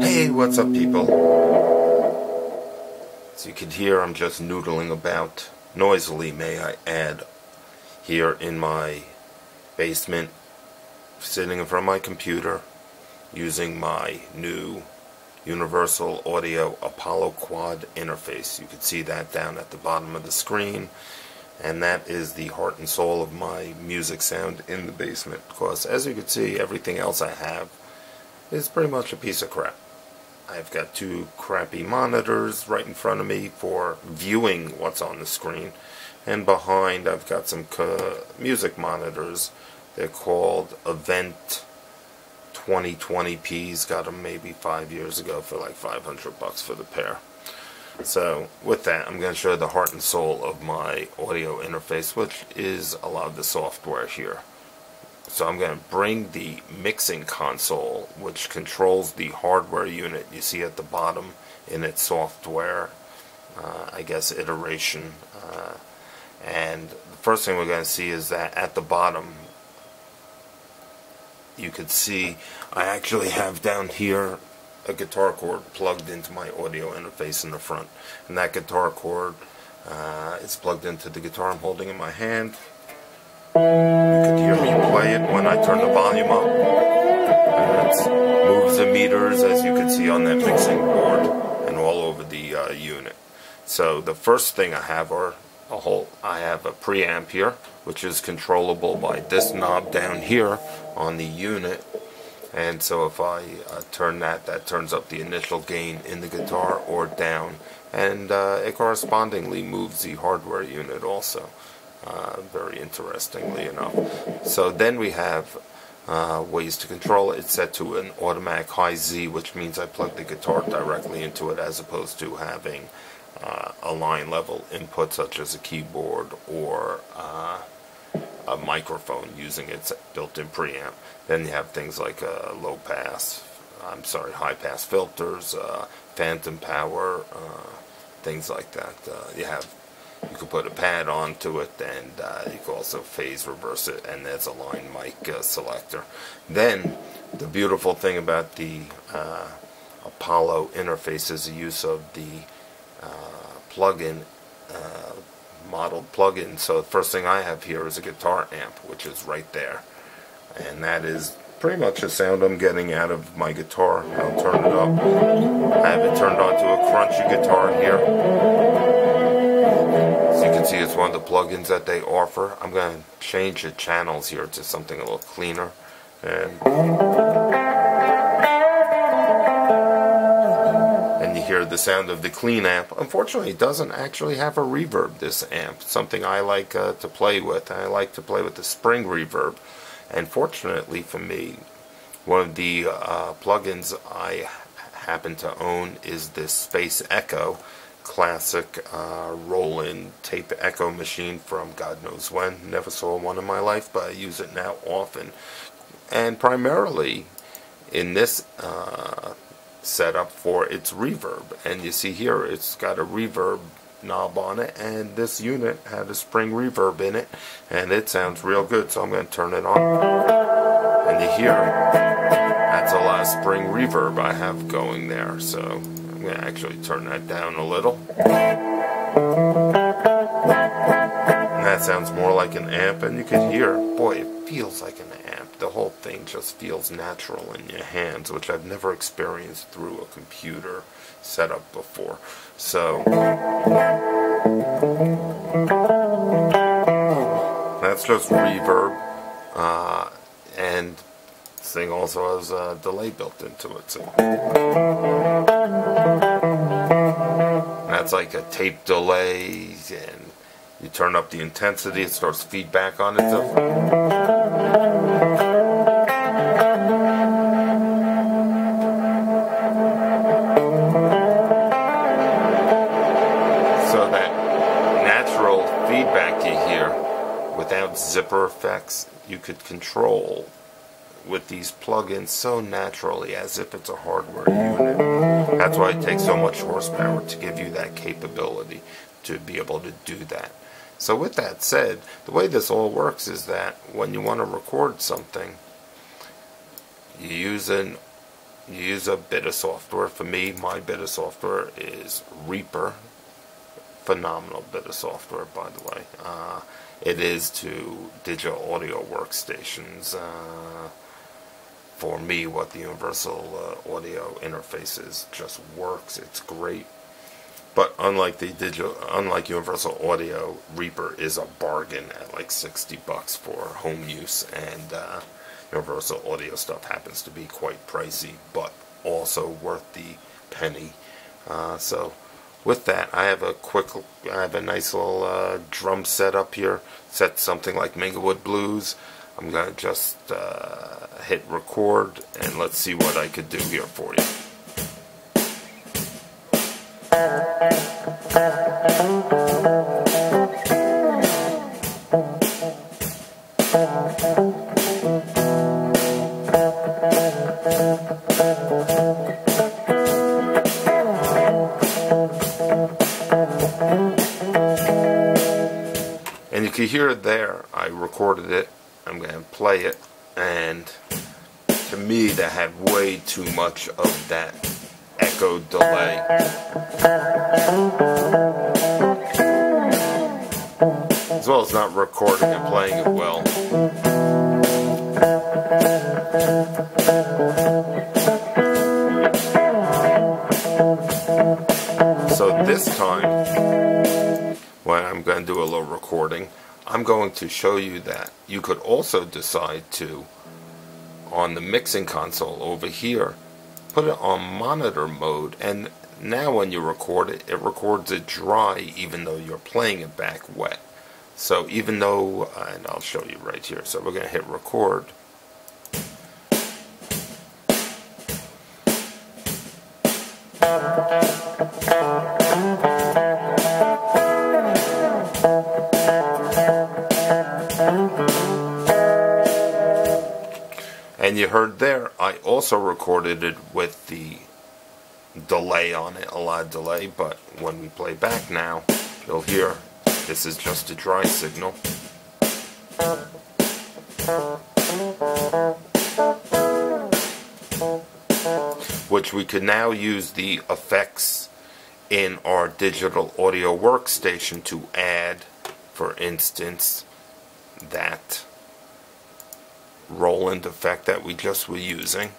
Hey, what's up, people? As you can hear, I'm just noodling about noisily, may I add, here in my basement, sitting in front of my computer, using my new Universal Audio Apollo Quad interface. You can see that down at the bottom of the screen, and that is the heart and soul of my music sound in the basement, because as you can see, everything else I have is pretty much a piece of crap. I've got two crappy monitors right in front of me for viewing what's on the screen, and behind I've got some music monitors. They're called Event 2020Ps. Got them maybe 5 years ago for like $500 for the pair. So with that, I'm going to show you the heart and soul of my audio interface, which is a lot of the software here. So I'm going to bring the mixing console, which controls the hardware unit you see at the bottom in its software, I guess, iteration. And the first thing we're going to see is that at the bottom, you could see I actually have down here a guitar cord plugged into my audio interface in the front. And that guitar cord is plugged into the guitar I'm holding in my hand. You could hear me play it when I turn the volume up. And it moves the meters, as you can see on that mixing board, and all over the unit. So the first thing I have I have a preamp here, which is controllable by this knob down here on the unit. And so if I turn that turns up the initial gain in the guitar or down, and it correspondingly moves the hardware unit also. Very interestingly enough. So then we have ways to control it. It's set to an automatic high Z, which means I plug the guitar directly into it, as opposed to having a line level input such as a keyboard or a microphone using its built-in preamp. Then you have things like high pass filters, phantom power, things like that. You can put a pad onto it, and you can also phase reverse it, and there's a line mic selector. Then the beautiful thing about the Apollo interface is the use of the plug-in, modeled plug-in. So the first thing I have here is a guitar amp, which is right there, and that is pretty much the sound I'm getting out of my guitar. I'll turn it up. I have it turned on to a crunchy guitar here. As you can see, it's one of the plugins that they offer. I'm going to change the channels here to something a little cleaner. And you hear the sound of the clean amp. Unfortunately, it doesn't actually have a reverb, this amp. Something I like to play with. I like to play with the spring reverb. And fortunately for me, one of the plugins I happen to own is this Space Echo classic roll-in tape echo machine from God knows when. Never saw one in my life, but I use it now often. And primarily in this setup for its reverb. And you see here, it's got a reverb knob on it, and this unit had a spring reverb in it, and it sounds real good. So I'm going to turn it on, and you hear that's a lot of spring reverb I have going there. So I'm going to actually turn that down a little, and that sounds more like an amp. And you can hear, boy, it feels like an amp. The whole thing just feels natural in your hands, which I've never experienced through a computer setup before. So just reverb, and this thing also has a delay built into it. So that's like a tape delay, and you turn up the intensity, it starts feedback on itself. So that natural feedback you hear without zipper effects, you could control with these plugins so naturally as if it's a hardware unit. That's why it takes so much horsepower to give you that capability to be able to do that. So with that said, the way this all works is that when you want to record something, you use a bit of software. For me, my bit of software is Reaper. Phenomenal bit of software, by the way. It is to digital audio workstations. For me, what the universal audio interface is just works. It's great. But unlike universal audio, Reaper is a bargain at like $60 for home use, and universal audio stuff happens to be quite pricey, but also worth the penny. So with that, I have a nice little drum set up here, set something like Minglewood Blues. I'm going to just hit record, and let's see what I could do here for you. And you can hear it there. I recorded it. I'm going to play it, and to me that had way too much of that echo delay. As well as not recording and playing it well. So this time, when I'm going to do a little recording, I'm going to show you that you could also decide to, on the mixing console over here, put it on monitor mode, and now when you record it, it records it dry even though you're playing it back wet. So even though, and I'll show you right here, so we're going to hit record. And you heard there, I also recorded it with the delay on it, a lot of delay, but when we play back now, you'll hear this is just a dry signal. Which we can now use the effects in our digital audio workstation to add, for instance, that Roland effect that we just were using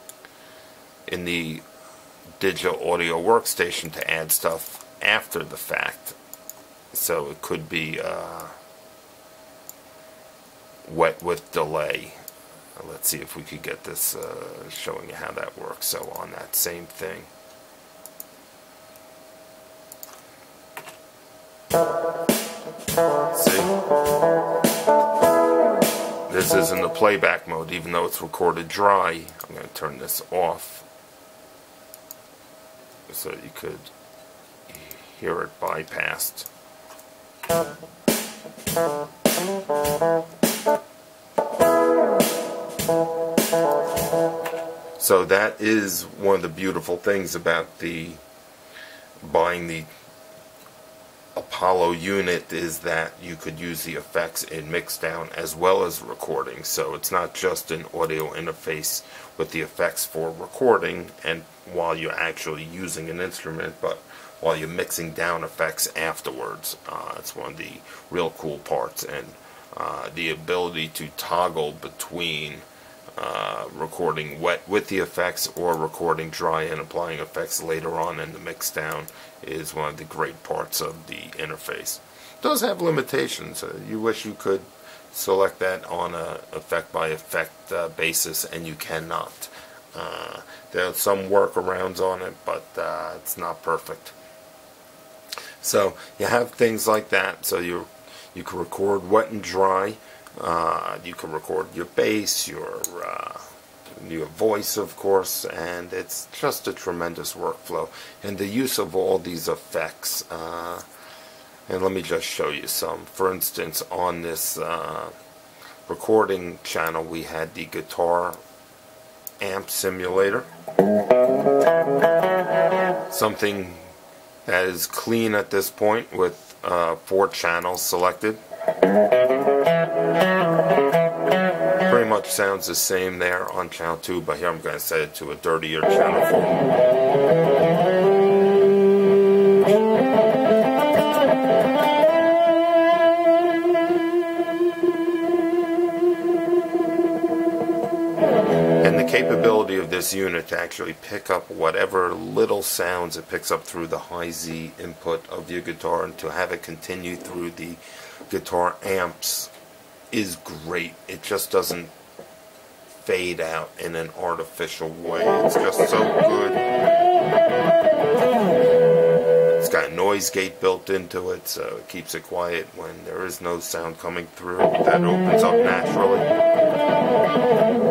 in the digital audio workstation to add stuff after the fact. So it could be wet with delay. Let's see if we could get this showing you how that works. So on that same thing, see, this is in the playback mode, even though it's recorded dry. I'm going to turn this off so you could hear it bypassed. So that is one of the beautiful things about buying the Apollo unit, is that you could use the effects in mixdown as well as recording. So it's not just an audio interface with the effects for recording and while you're actually using an instrument, but while you're mixing down effects afterwards. It's one of the real cool parts, and the ability to toggle between recording wet with the effects or recording dry and applying effects later on in the mixdown is one of the great parts of the interface. It does have limitations. You wish you could select that on a effect by effect basis, and you cannot. There are some workarounds on it, but it's not perfect. So you have things like that. So you can record wet and dry. You can record your bass, your voice, of course, and it's just a tremendous workflow. And the use of all these effects. And let me just show you some. For instance, on this recording channel, we had the guitar amp simulator. Something that is clean at this point with 4 channels selected. Pretty much sounds the same there on channel 2, but here I'm going to set it to a dirtier channel 4. Capability of this unit to actually pick up whatever little sounds it picks up through the high Z input of your guitar, and to have it continue through the guitar amps is great. It just doesn't fade out in an artificial way. It's just so good. It's got a noise gate built into it, so it keeps it quiet when there is no sound coming through. That opens up naturally.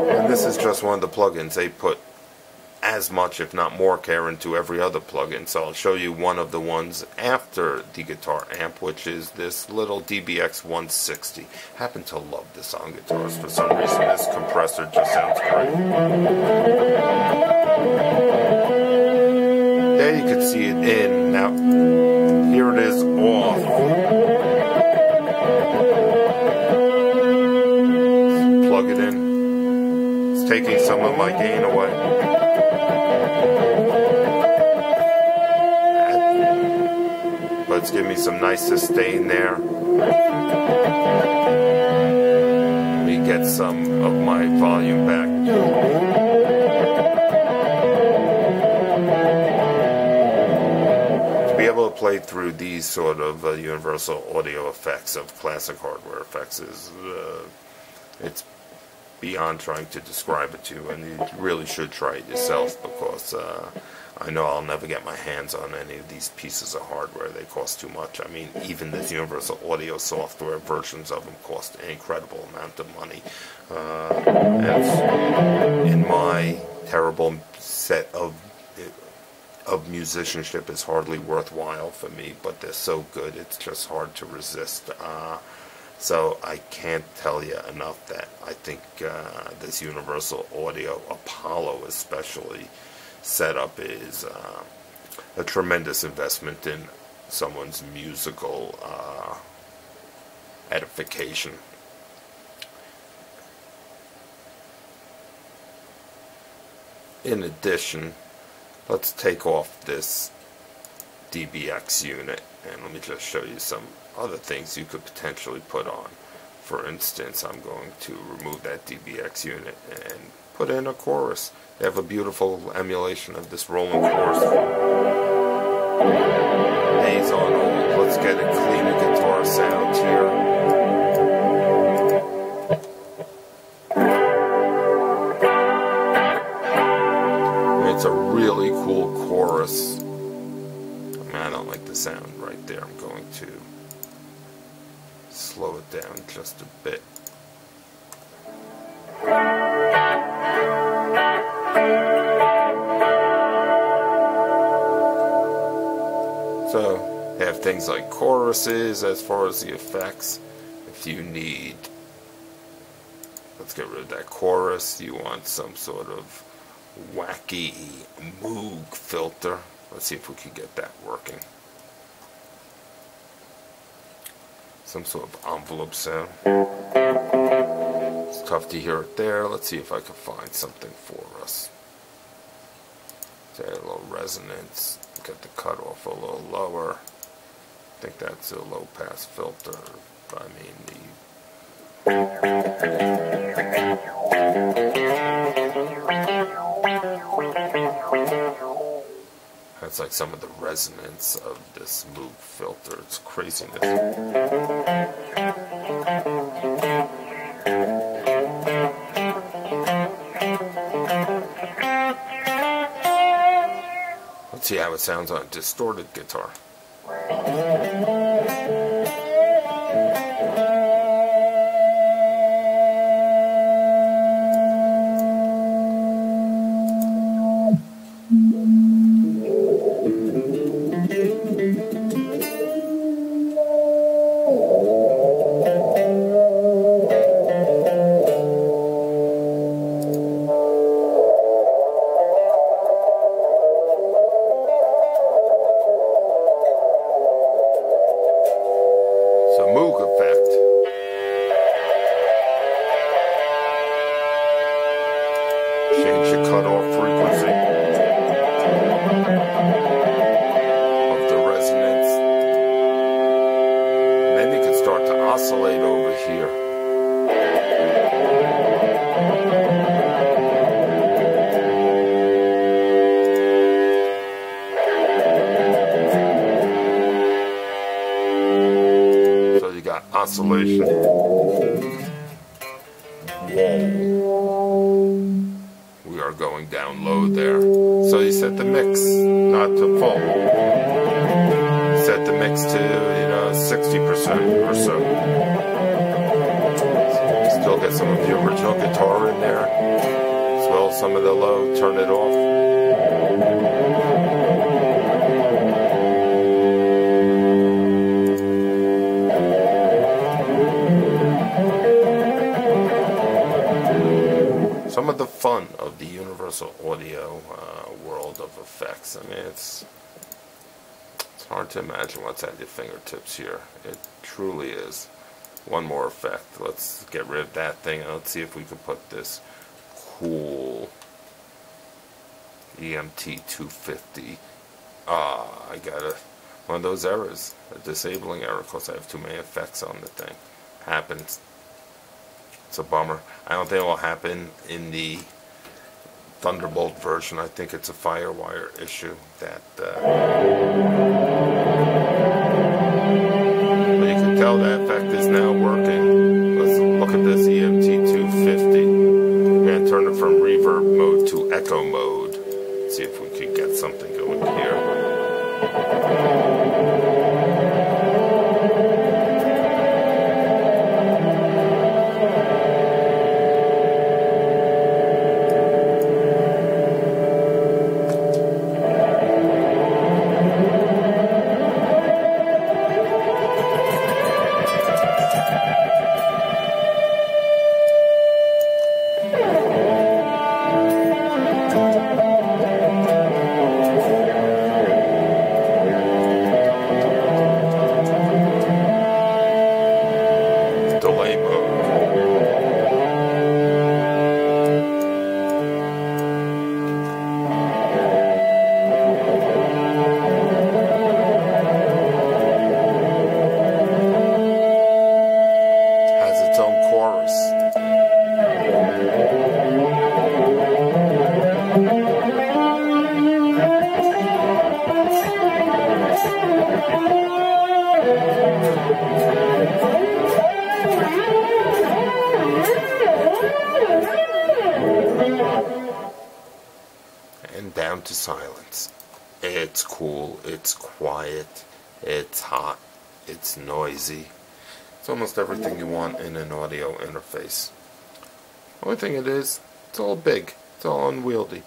And this is just one of the plugins. They put as much, if not more, care into every other plugin. So I'll show you one of the ones after the guitar amp, which is this little DBX 160. Happen to love this on guitars for some reason. This compressor just sounds great. There you can see it in. Now, here it is off. Plug it in. It's taking some of my gain away. But it's giving me some nice sustain there. Let me get some of my volume back. To play through these sort of universal audio effects of classic hardware effects is it's beyond trying to describe it to you, and you really should try it yourself, because I know I'll never get my hands on any of these pieces of hardware. They cost too much. I mean, even the universal audio software versions of them cost an incredible amount of money. And in my terrible set of musicianship, is hardly worthwhile for me, but they're so good it's just hard to resist. So I can't tell you enough that I think this Universal Audio Apollo especially setup is a tremendous investment in someone's musical edification. In addition, let's take off this DBX unit, and let me just show you some other things you could potentially put on. For instance, I'm going to remove that DBX unit and put in a chorus. They have a beautiful emulation of this rolling chorus. Days on old. Let's get a cleaner guitar sound here. It's a really cool chorus. I mean, I don't like the sound right there. I'm going to slow it down just a bit. So, they have things like choruses as far as the effects. If you need, let's get rid of that chorus, you want some sort of wacky Moog filter. Let's see if we can get that working. Some sort of envelope sound. It's tough to hear it there. Let's see if I can find something for us. Say a little resonance. Get the cutoff a little lower. I think that's a low pass filter. I mean that's like some of the resonance of this Moog filter. It's craziness. it sounds on a distorted guitar. Moog effect. Change the cutoff frequency of the resonance. And then you can start to oscillate over here. Oscillation. We are going down low there. So you set the mix not to full. Set the mix to 60% or so. Still get some of the original guitar in there, as well as some of the low. Turn it off. Some of the fun of the Universal Audio world of effects. I mean, it's hard to imagine what's at your fingertips here. It truly is. One more effect. Let's get rid of that thing and let's see if we can put this cool EMT 250. I got one of those errors, a disabling error, because I have too many effects on the thing. Happens. It's a bummer. I don't think it will happen in the Thunderbolt version. I think it's a Firewire issue that but you can tell that effect is now working. Let's look at this EMT 250. I'm going to turn it from reverb mode to echo mode. See if we can get something going here. And down to silence. It's cool, it's quiet, it's hot, it's noisy. It's almost everything you want in an audio interface. Only thing it is, it's all big, it's all unwieldy.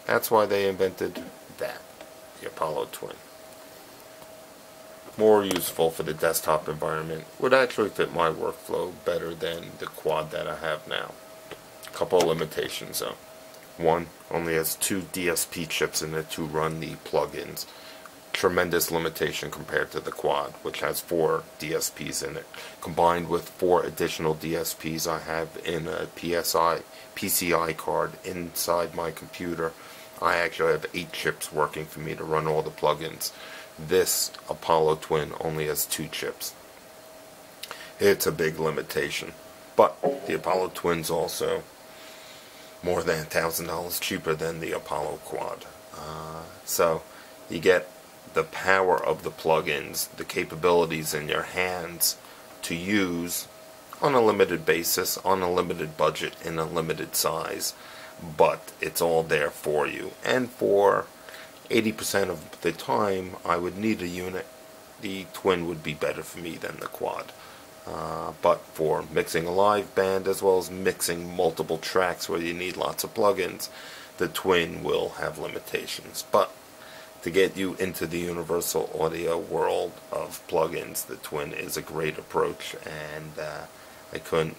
That's why they invented that, the Apollo Twin. More useful for the desktop environment. Would actually fit my workflow better than the quad that I have now. A couple of limitations though. One, only has 2 DSP chips in it to run the plugins. Tremendous limitation compared to the quad, which has 4 DSPs in it. Combined with 4 additional DSPs I have in a PCI card inside my computer, I actually have 8 chips working for me to run all the plugins. This Apollo Twin only has 2 chips. It's a big limitation. But the Apollo Twin's also more than $1,000 cheaper than the Apollo Quad. So you get the power of the plugins, the capabilities in your hands to use on a limited basis, on a limited budget, in a limited size. But it's all there for you. And for 80% of the time I would need a unit, the twin would be better for me than the quad. But for mixing a live band as well as mixing multiple tracks where you need lots of plugins, the twin will have limitations. But to get you into the universal audio world of plugins, the twin is a great approach, and I couldn't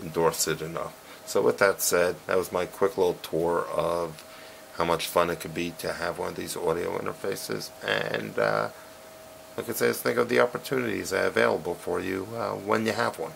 endorse it enough. So with that said, that was my quick little tour of how much fun it could be to have one of these audio interfaces, and like I say, think of the opportunities that are available for you when you have one.